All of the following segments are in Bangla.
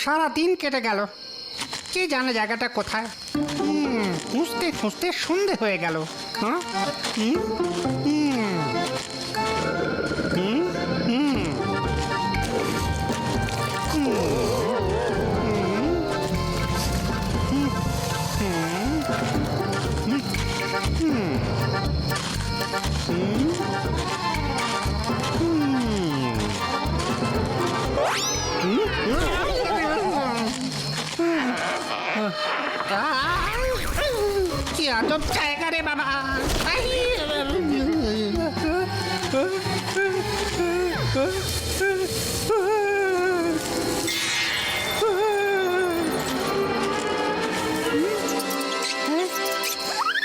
সারা দিন কেটে গেল, কে জানে জায়গাটা কোথায়। খুঁজতে খুঁজতে সন্ধে হয়ে গেল। হ্যাঁ? কি আজব জায়গা রে বাবা।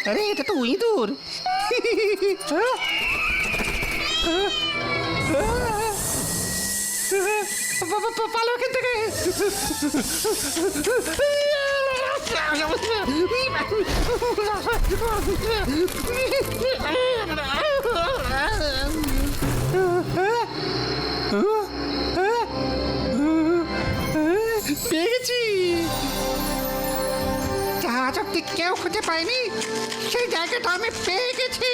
আরে এটা তো ইঁদুর। পালো এখান থেকে। পেয়ে গেছি। আজ অব্দি কেউ খুঁজে পায়নি সেই জায়গাটা আমি পেয়ে গেছি।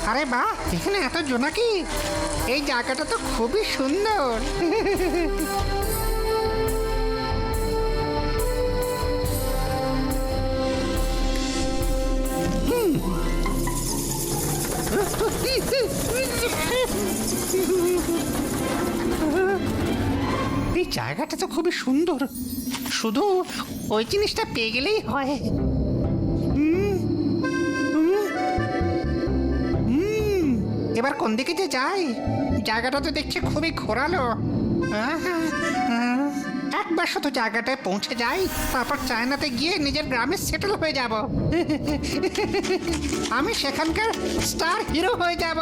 আরে বাহ, এখানে এত জোনাকি, এই জায়গাটা তো খুবই সুন্দর। এই জায়গাটা তো খুবই সুন্দর, শুধু ওই জিনিসটা পেয়ে গেলেই হয়। এবার কোন দিকে যে যাই, জায়গাটা তো দেখছি খুবই ঘোরালো। একবার শুধু জায়গাটায় পৌঁছে যাই, তারপর চায়নাতে গিয়ে নিজের গ্রামে সেটেল হয়ে যাব। আমি সেখানকার স্টার হিরো হয়ে যাব।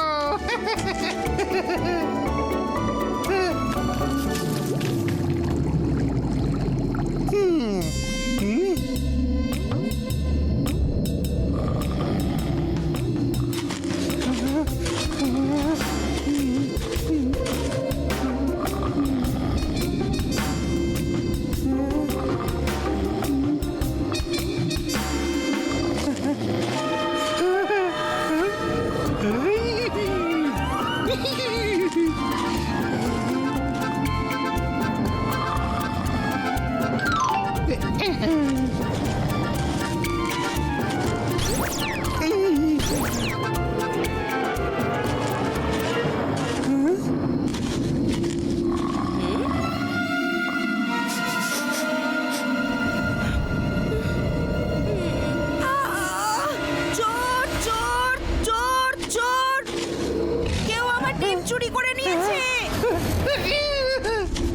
চুরি করে নিয়েছে।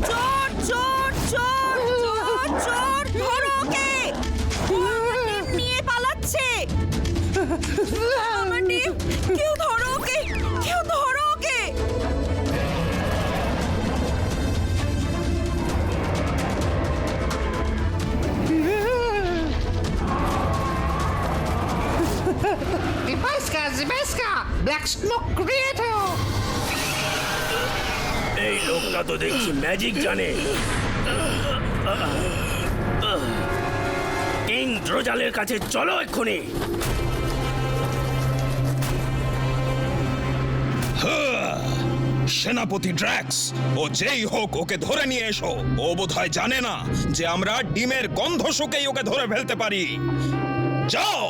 চোর চোর চোর চোর চোর, ধরো ওকে। ও আমার ডিম নিয়ে পালাচ্ছে। আমার ডিম, কেউ ধরো ওকে, কেউ ধরো ওকে। Zibesca, Black Smoke Creator! এই লোকটা তো দেখছি ম্যাজিক জানে। ইন্দ্রজালের কাছে চলো এক্ষুনি। সেনাপতি ড্র্যাক্স, ও যেই হোক ওকে ধরে নিয়ে এসো। ও বোধহয় জানে না যে আমরা ডিমের গন্ধ শুকেই ওকে ধরে ফেলতে পারি। যাও।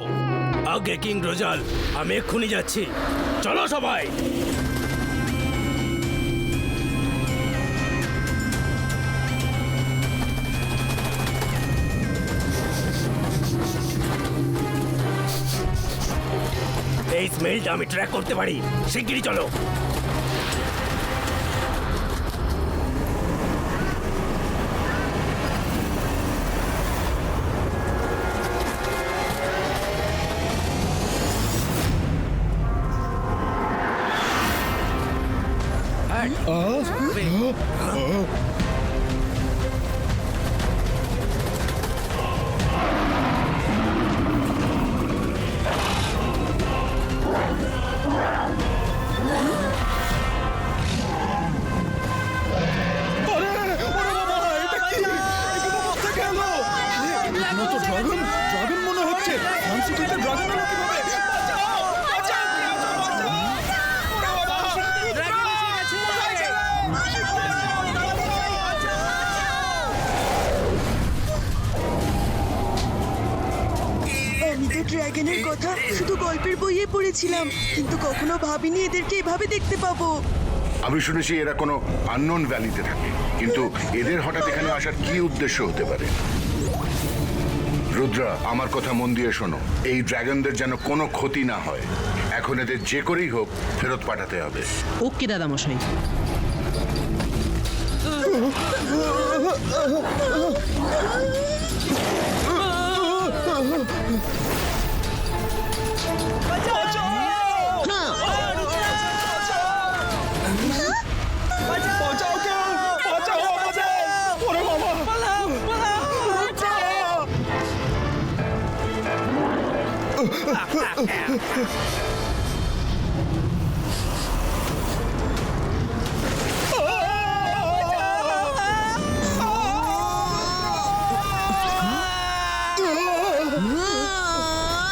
আগে কিং রোজাল, আমি এক্ষুনি যাচ্ছি। চলো সবাই। এই স্মেলটা আমি ট্র্যাক করতে পারি, শিগগিরই চলো। সানসিটিতে ড্রাগন এলো কিভাবে? বাঁচাও! বাঁচাও! কে আছো? বাঁচাও! ওরে বাবা! আমি তো ড্রাগনের কথা শুধু গল্পের বইয়ে পড়েছিলাম, কিন্তু কখনো ভাবিনি এদেরকে এভাবে দেখতে পাবো। আমি শুনেছি এরা কোনো আননোন ভ্যালিতে থাকে, কিন্তু এদের হঠাৎ এখানে আসার কি উদ্দেশ্য হতে পারে? রুদ্রা, আমার কথা মন দিয়ে শোনো। এই ড্রাগনদের যেন কোনো ক্ষতি না হয়। এখন এদের যে করেই হোক ফেরত পাঠাতে হবে। ওকে দাদা মশাই। বাঁচাও কেউ! বাঁচাও আমাদের! ওরে বাবা!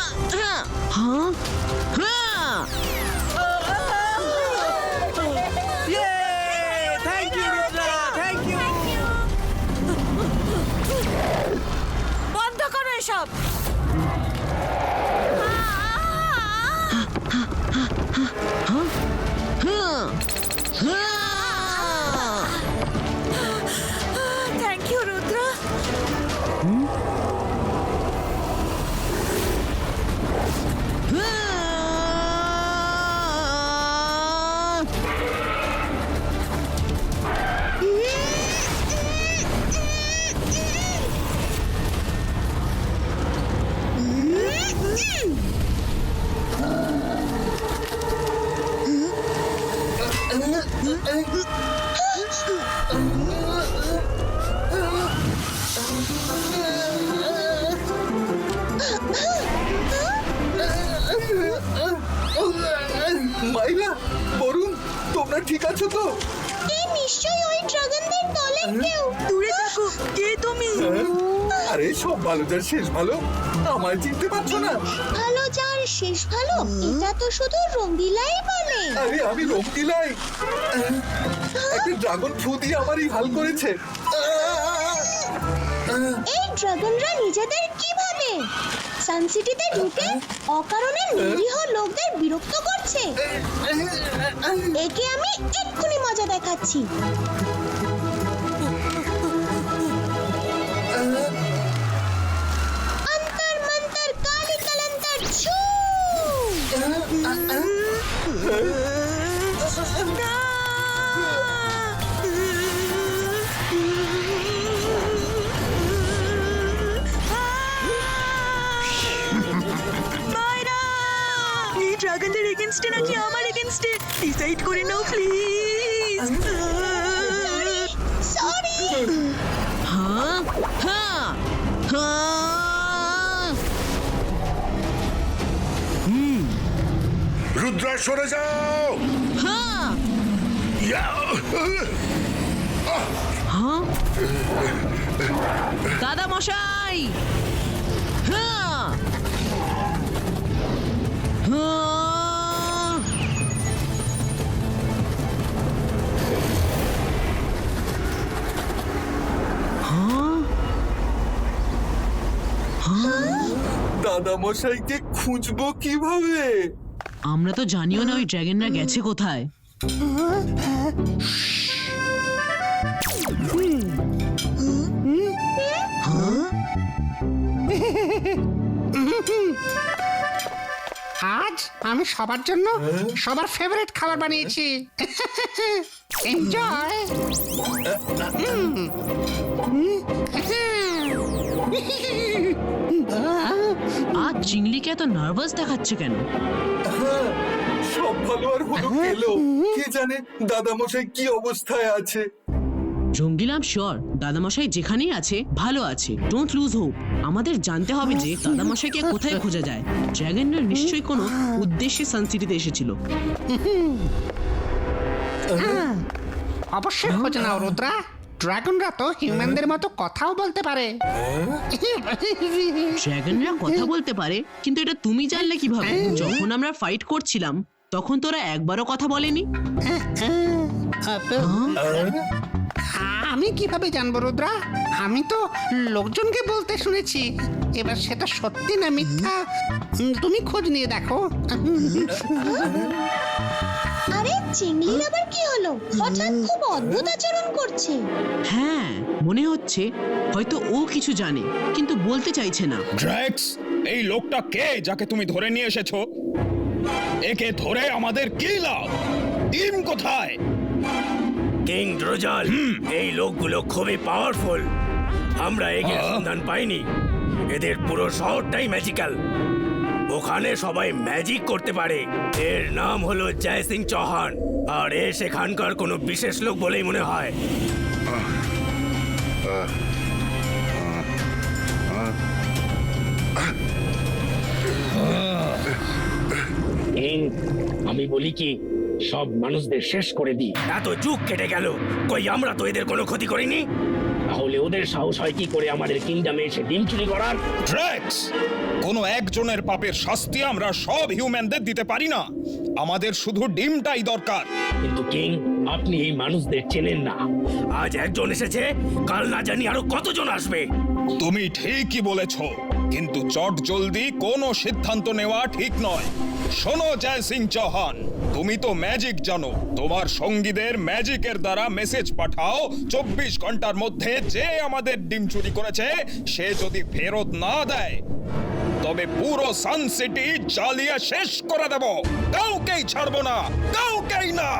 রুদ্রা! হ্যাঁ হ্যাঁ বন্ধ করো এসব। থ্যাংক ইউ রুদ্র। মাইরা, বরুণ, তোমরা ঠিক আছো তো? নিশ্চয়ই ওই ড্রাগনদের দলের কেউ। দূরে থাকো, কে তুমি? আরে সব ভালো যার শেষ ভালো, আমায় চিনতে পারছো না? ভালো যার শেষ ভালো, এটা তো শুধু রঙ্গিলাই বলে। আরে আমি রঙ্গিলাই, একটা ড্রাগন ফ্লু দিয়ে আমারই হাল করেছে। এই ড্রাগনরা নিজেদের কি ভাবে? সানসিটিতে ঢুকে অকারণে নিরীহ লোকদের বিরক্ত করছে। একে আমি এক্ষুনি মজা দেখাচ্ছি। অন্তর মন্তর কালি কলন্তর ছু। এই ড্রাগনদের এগেইনস্টে নাকি আমার এগেইনস্টে? ডিসাইড করে নাও প্লিজ। সরি। হ্যাঁ হ্যাঁ হ্যাঁ রুদ্রা, সরে যাও! হ্যাঁ ইয়া! হ্যাঁ দাদা মশাই। হ্যাঁ হ্যাঁ দাদা মশাইকে খুঁজবো কিভাবে? আমরা তো জানিও না ওই ড্রাগনরা গেছে কোথায়। আজ আমি সবার জন্য সবার ফেভারিট খাবার বানিয়েছি। এনজয়। আজ চিংড়িকে এত নার্ভাস দেখাচ্ছে কেন? হ্যাঁ, সব ভালো আর হলো গেলো, কে জানে দাদা মশাই কি অবস্থায় আছে। জঙ্গিলাম শিওর দাদামশাই যেখানেই আছে ভালো আছে। Don't lose hope. আমাদের জানতে হবে যে দাদামশাইকে কোথায় খোঁজা যায়। ড্রাগনরা নিশ্চয়ই কোনো উদ্দেশ্যে সানসিটিতে এসেছিল। অবশ্যই খোঁজ নাও রুদ্রা। ড্রাগনরা তো হিউম্যানদের মতো কথাও বলতে পারে। ড্রাগনরা কথা বলতে পারে, কিন্তু এটা তুমি জানলে কিভাবে? যখন আমরা ফাইট করছিলাম তখন তোরা একবারও কথা বলেনি। আমি কিভাবে জানবো রুদ্রা? আমি তো লোকজনকে বলতে শুনেছি। এবার সেটা সত্যি না মিথ্যা তুমি খোঁজ নিয়ে দেখো। আরে চিংড়ির আবার কি হলো? হঠাৎ খুব অদ্ভুত আচরণ করছে। হ্যাঁ, মনে হচ্ছে হয়তো ও কিছু জানে কিন্তু বলতে চাইছে না। ড্র্যাক্স, এই লোকটা কে যাকে তুমি ধরে নিয়ে এসেছো? একে ধরে আমাদের কি লাভ? টিম কোথায়? কিং রোজাল, এই লোকগুলো খুবই পাওয়ারফুল। আমরা এগিয়ে সন্ধান পাইনি। এদের পুরো শহরটাই ম্যাজিক্যাল। ওখানে সবাই ম্যাজিক করতে পারে। এর নাম হলো জয় সিং চৌহান, আর এ সেখানকার কোনো বিশেষ লোক বলেই মনে হয়। আমি বলি কি, সব মানুষদের শেষ করে দিই। এত যুগ কেটে গেল, কই আমরা তো এদের কোনো ক্ষতি করিনি। তাহলে ওদের সাহস হয় কি করে আমাদের কিংডমে এসে ডিম চুরি করার? ড্র্যাক্স, কোনো একজনের পাপের শাস্তি আমরা সব হিউম্যানদের দিতে পারি না। আমাদের শুধু ডিমটাই দরকার। কিন্তু কিং, আপনি এই মানুষদের চেনেন না। আজ একজন এসেছে, কাল না জানি আরো কতজন আসবে। তুমি ঠিকই বলেছ, কিন্তু চট জলদি কোনো সিদ্ধান্ত নেওয়া ঠিক নয়। শোনো জয় সিং চৌহান, তুমি তো ম্যাজিক জানো। তোমার সঙ্গীদের ম্যাজিকের দ্বারা মেসেজ পাঠাও, 24 ঘন্টার মধ্যে যে আমাদের ডিম চুরি করেছে সে যদি ফেরত না দেয় তবে পুরো সান সিটি জ্বালিয়ে শেষ করে দেব। কাউকেই ছাড়বো না, কাউকেই না।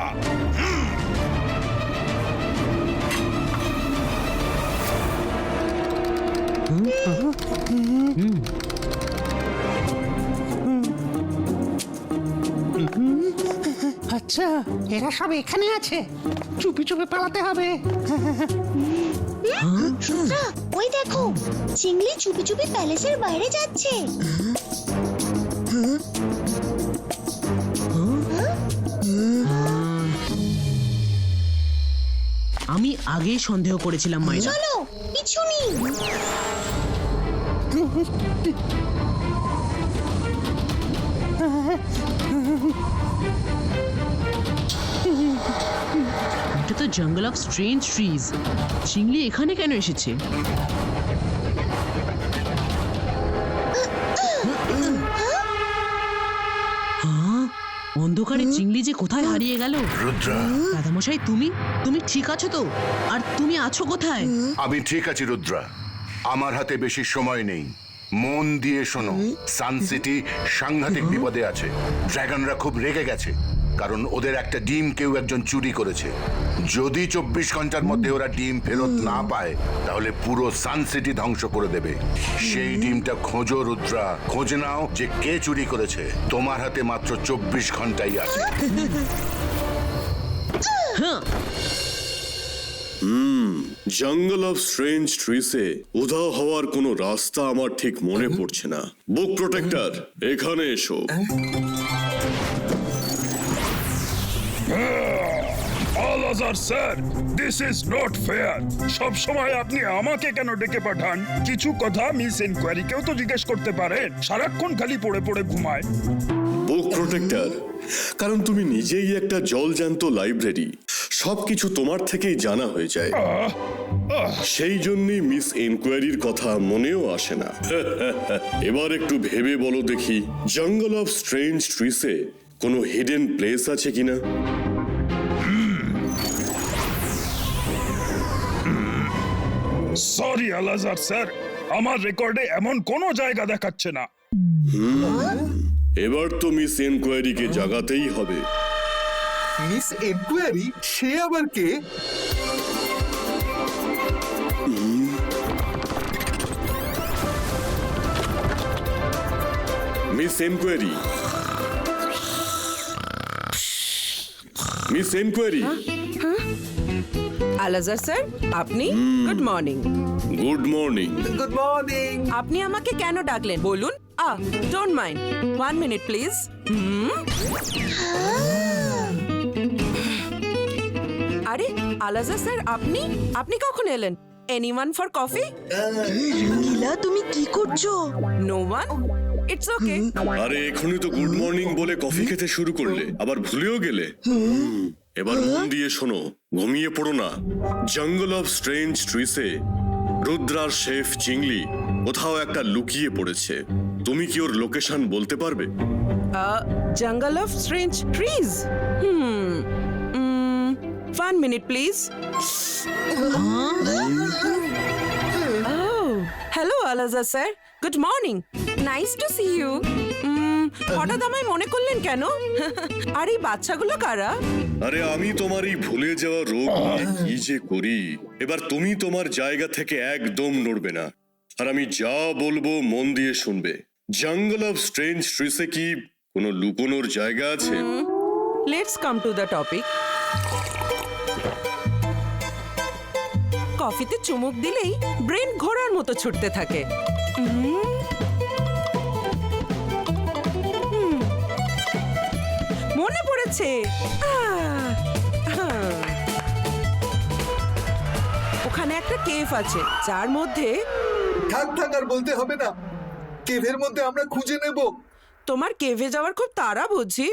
আচ্ছা, এরা সব এখানে আছে। চুপি চুপি পালাতে হবে। রুদ্রা, ওই দেখো, চিংড়ি চুপি চুপি প্যালেসের বাইরে যাচ্ছে। আমি আগেই সন্দেহ করেছিলাম মাইরা। চলো পিছু নি। এটা তো জঙ্গল অফ স্ট্রেঞ্জ ট্রিজ। চিংড়ি এখানে কেন এসেছে? অন্ধকারে চিংড়ি যে কোথায় হারিয়ে গেল। রুদ্রা, দাদামশাই, তুমি ঠিক আছো তো? আর তুমি আছো কোথায়? আমি ঠিক আছি রুদ্রা। আমার হাতে বেশি সময় নেই। মন দিয়ে শোনো, সান সিটি সাংঘাতিক বিপদে আছে। ড্রাগনরা খুব রেগে গেছে, কারণ ওদের একটা ডিম কেউ একজন চুরি করেছে। যদি 24 ঘন্টার মধ্যে ওরা ডিম ফেরত না পায় তাহলে পুরো সান সিটি ধ্বংস করে দেবে। সেই ডিমটা খোঁজো রুদ্রা, খোঁজ নাও যে কে চুরি করেছে। তোমার হাতে মাত্র 24 ঘন্টাই আছে। জঙ্গল অফ স্ট্রেঞ্জ ট্রিসে উধাও হওয়ার কোনো রাস্তা আমার ঠিক মনে পড়ছে না। বুক প্রোটেক্টর, এখানে এসো। Alazar sir, this is not fair. সব সময় আপনি আমাকে কেন ডেকে পাঠান? কিছু কথা মিস ইনকোয়ারিকেও তো জিজ্ঞেস করতে পারেন। সারাক্ষণ খালি পড়ে পড়ে ঘুমায়। বুক প্রোটেক্টর, কারণ তুমি নিজেই একটা জলজ্যান্ত লাইব্রেরি। সবকিছু তোমার থেকেই জানা হয়ে যায়। সেই জন্যই মিস ইনকোয়ারির কথা মনেও আসে না। এবার একটু ভেবে বলো দেখি, জঙ্গল অফ স্ট্রেঞ্জ ট্রিসে কোনো হিডেন প্লেস আছে কিনা? সরি আলাজার স্যার, আমার রেকর্ডে এমন কোনো জায়গা দেখাচ্ছে না। এবার তো মিস ইনকোয়ারিকে জাগাতেই হবে। মিস এনকোয়ারি, সে আবার কে? Miss enquiry, miss enquiry. Alazar sir, আপনি? Good morning. Good morning. Good morning. আপনি আমাকে কেন ডাকলেন বলুন? Don't mind, 1 minute please. আরে আলাজা স্যার, আপনি আপনি কখন এলেন? Anyone for coffee? রঙ্গিলা, তুমি কি করছো? No one, it's okay. আরে এখনই তো গুড মর্নিং বলে কফি খেতে শুরু করলে, আবার ভুলেও গেলে। এবার মন দিয়ে শোনো, ঘুমিয়ে পড়ো না। জঙ্গল অফ স্ট্রেঞ্জ ট্রিসে রুদ্রার শেফ চিংলি কোথাও একটা লুকিয়ে পড়েছে। তুমি কি ওর লোকেশন বলতে পারবে? Jungle of strange trees? One minute please. Hello Alazar sir, good morning, nice to see you. হঠাৎ আমায় মনে করলেন কেন? আর এই বাচ্চাগুলো কারা? আরে আমি তোমার এই ভুলে যাওয়া রোগ নিয়ে কি যে করি। এবার তুমি তোমার জায়গা থেকে একদম নড়বে না, আর আমি যা বলবো মন দিয়ে শুনবে। জঙ্গল অফ স্ট্রেঞ্জ ট্রিসে কি কোনো লুকোনোর জায়গা আছে? Let's come to the topic. কফিতে চুমুক দিলেই ব্রেন ঘোড়ার মতো ছুটতে থাকে। মনে পড়েছে, ওখানে একটা কেভ আছে যার মধ্যে থাক থাক, আর বলতে হবে না। কেভের মধ্যে আমরা খুঁজে নেব। তোমার কেভে যাওয়ার খুব তাড়া বুঝি।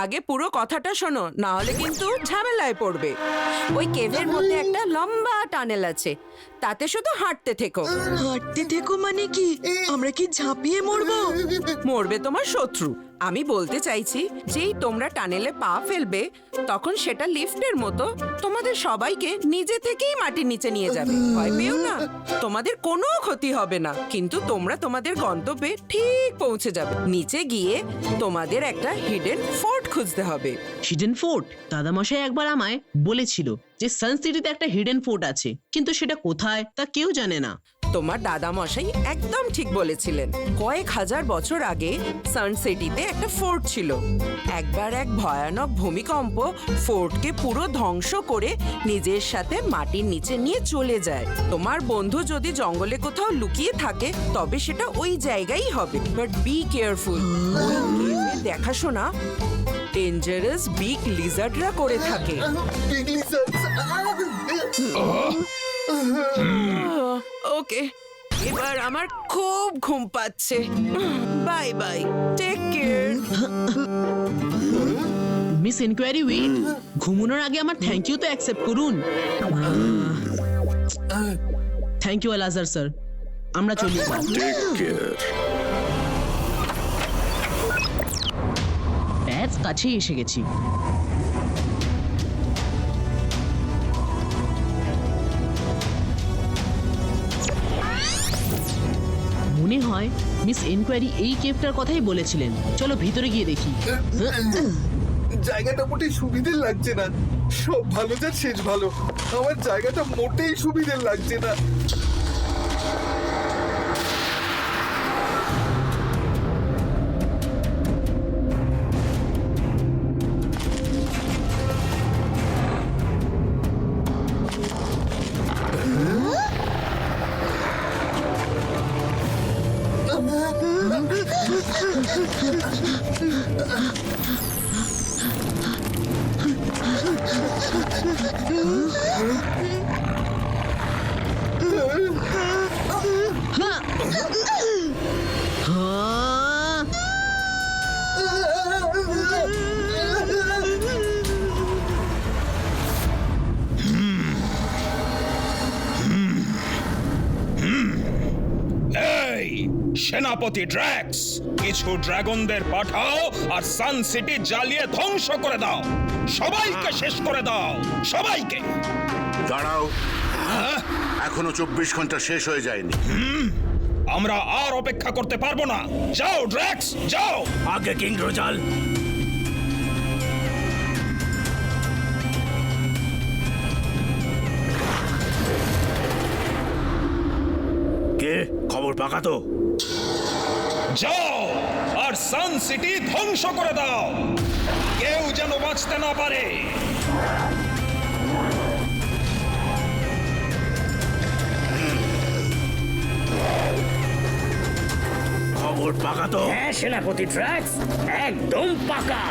আগে পুরো কথাটা শোনো, না হলে কিন্তু ঝামেলায় পড়বে। ওই কেভের মধ্যে একটা লম্বা টানেল আছে, তাতে শুধু হাঁটতে থেকো। হাঁটতে থেকো মানে কি? আমরা কি ঝাঁপিয়ে মরবো? মরবে তোমার শত্রু। আমি বলতে চাইছি, যেই তোমরা টানেলে পা ফেলবে তখন সেটা লিফটের মতো তোমাদের সবাইকে নিজে থেকেই মাটির নিচে নিয়ে যাবে। ভয় পেও না, তোমাদের কোনো ক্ষতি হবে না, কিন্তু তোমরা তোমাদের গন্তব্যে ঠিক পৌঁছে যাবে। নিচে গিয়ে তোমাদের একটা হিডেন ফোর্ট খুঁজতে হবে। Hidden fort? দাদামশাই একবার আমায় বলেছিল যে সান সিটিতে একটা হিডেন ফোর্ট আছে, কিন্তু সেটা কোথায় তা কেউ জানে না। তোমার দাদামশাই একদম ঠিক বলেছিলেন। কয়েক হাজার বছর আগে সান সিটিতে একটা ফোর্ট ছিল। একবার এক ভয়ানক ভূমিকম্প ফোর্টকে পুরো ধ্বংস করে নিজের সাথে মাটির নিচে নিয়ে চলে যায়। তোমার বন্ধু যদি জঙ্গলে কোথাও লুকিয়ে থাকে তবে সেটা ওই জায়গায় হবে, বাট বি কেয়ারফুল। দেখাশোনা ডেঞ্জারাস বিগ লিজার্ডরা করে থাকে। ওকে, এবার আমার খুব ঘুম পাচ্ছে। Bye bye, take care. Miss inquiry with, ঘুমানোর আগে আমার থ্যাংক ইউ তো অ্যাকসেপ্ট করুন। থ্যাংক ইউ আলাজার স্যার, আমরা চলি। টেক কেয়ার। ব্যাস কাছেই এসে গেছি। মনে হয় মিস এনকোয়ারি এই কেভটার কথাই বলেছিলেন। চলো ভিতরে গিয়ে দেখি। জায়গাটা মোটেই সুবিধের লাগছে না। সব ভালো যার শেষ ভালো। আমার জায়গাটা মোটেই সুবিধের লাগছে না। এই সেনাপতি ড্র্যাক্স, কিছু ড্রাগনদের পাঠাও আর সান সিটি জ্বালিয়ে ধ্বংস করে দাও। সবাইকে শেষ করে দাও, সবাইকে। দাঁড়াও, এখনো 24 ঘন্টা শেষ হয়ে যায়নি। আমরা আর অপেক্ষা করতে পারবো না। যাও ড্র্যাক্স, যাও। আগে কিং রোজাল। কে খবর পাকা তো? যাও আর সান সিটি ধ্বংস করে দাও, কেউ যেন বাঁচতে না পারে। খবর পাকা তো? হ্যাঁ সেনাপতি ট্র্যাক্স, একদম পাকা।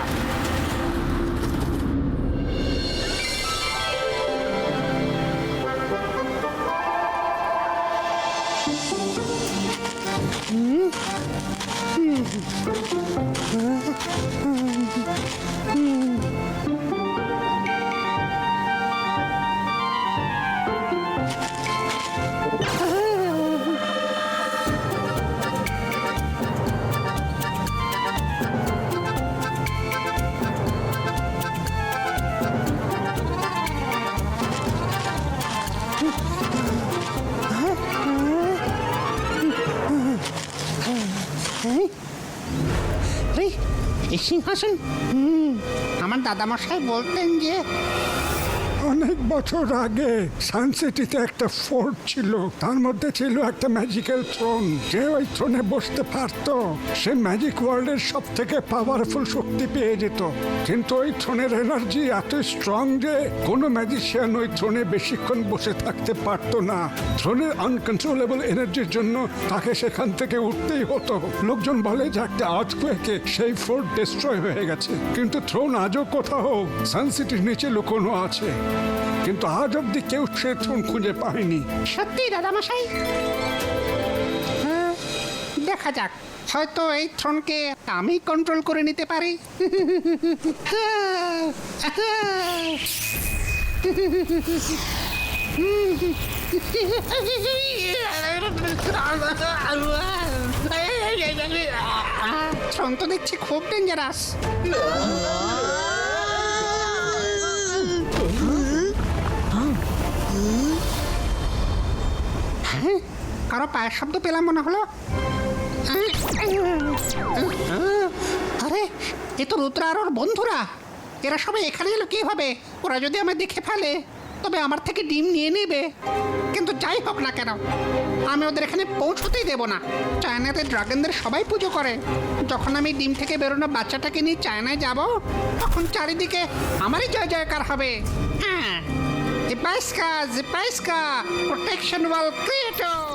আরে, এই সিংহাসন আমার দাদামশাই বলতেন যে অনেক বছর আগে সানসিটিতে একটা ফোর্ট ছিল, তার মধ্যে ছিল একটা ম্যাজিক্যাল থ্রোন। যে ওই থ্রোনে বসতে পারতো সে ম্যাজিক ওয়ার্ল্ডের সব থেকে পাওয়ারফুল শক্তি পেয়ে যেত। কিন্তু ওই থ্রোনের এনার্জি এত স্ট্রং যে কোনো ম্যাজিশিয়ান ওই থ্রোনে বেশিক্ষণ বসে থাকতে পারতো না। থ্রোনের আনকন্ট্রোলেবল এনার্জির জন্য তাকে সেখান থেকে উঠতেই হতো। লোকজন বলে যে একটা আর্থকুয়েকে সেই ফোর্ট ডিস্ট্রয় হয়ে গেছে, কিন্তু থ্রোন আজও কোথাও সানসিটির নিচে লুকোনো আছে। কিন্তু আজ অব্দি কেউ সে থ্রোন খুঁজে পায়নি। সত্যি দাদামশাই? হ্যাঁ, দেখা যাক, হয়তো এই থ্রোনকে আমি কন্ট্রোল করে নিতে পারি। থ্রোন তো দেখছি খুব ডেঞ্জারাস। হ্যাঁ, কারো পায়ের শব্দ পেলাম মনে হলো। আরে, এ তো রুদ্রা আর ওর বন্ধুরা। এরা সবাই এখানে এলো কিভাবে? ওরা যদি আমায় দেখে ফেলে তবে আমার থেকে ডিম নিয়ে নেবে। কিন্তু যাই হোক না কেন, আমি ওদের এখানে পৌঁছতেই দেব না। চায়নাতে ড্রাগনদের সবাই পুজো করে। যখন আমি ডিম থেকে বেরোনো বাচ্চাটাকে নিয়ে চায়নায় যাব, তখন চারিদিকে আমারই জয় জয়কার হবে। হ্যাঁ, জিপাইস্কা, প্রোটেকশন ওয়াল ক্রিয়েটর।